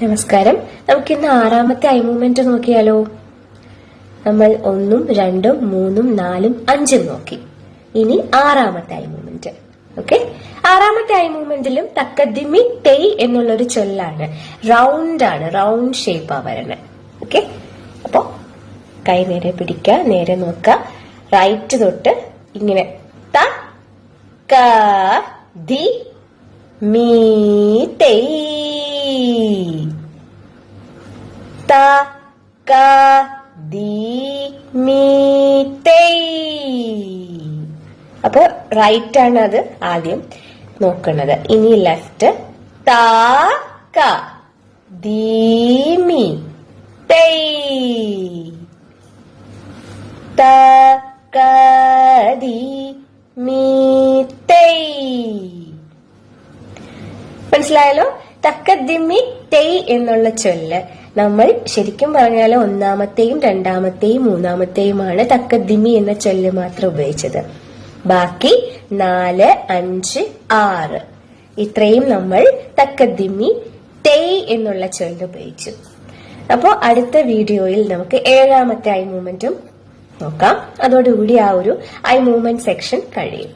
നമസ്കാരം. നമുക്കിന്ന് ആറാമത്തെ ഐ മൂവ്മെന്റ് നോക്കിയാലോ. നമ്മൾ 1, 2, 3, 4, 5 നോക്കി. ഇനി ആറാമത്തെ ഐ മൂവ്മെന്റ്. ഓക്കെ, ആറാമത്തെ ഐ മൂവ്മെന്റിലും തക്കദിമി തെയ് എന്നുള്ളൊരു ചൊല്ലാണ്. റൗണ്ട് ആണ്, റൗണ്ട് ഷേപ്പാ വരണേ. ഓക്കെ, അപ്പൊ കൈ നേരെ പിടിക്ക, നേരെ നോക്ക, റൈറ്റ് തൊട്ട് ഇങ്ങനെ ത ക ദി മീ തെയ്, ത ക ദി മീ തെയ്. അപ്പൊ റൈറ്റ് ആണ് അത് ആദ്യം നോക്കുന്നത്. ഇനി ലെഫ്റ്റ് ത ക ദി മീ തെയ്, ത ക ദി മീ തെയ്. മനസ്സിലായല്ലോ? തക്കദിമ്മി തെയ് എന്നുള്ള ചൊല്ല് നമ്മൾ ശരിക്കും പറഞ്ഞാല് ഒന്നാമത്തെയും രണ്ടാമത്തെയും മൂന്നാമത്തെയുമാണ് തക്കദിമ്മി എന്ന ചൊല്ല് മാത്രം ഉപയോഗിച്ചത്. ബാക്കി 4, 5, 6 ഇത്രയും നമ്മൾ തക്കദിമ്മി തെയ് എന്നുള്ള ചൊല്ല് ഉപയോഗിച്ചു. അപ്പോ അടുത്ത വീഡിയോയിൽ നമുക്ക് ഏഴാമത്തെ ഐ മൂവ്മെന്റും നോക്കാം. അതോടുകൂടി ആ ഒരു ഐ മൂവ്മെന്റ് സെക്ഷൻ കഴിയും.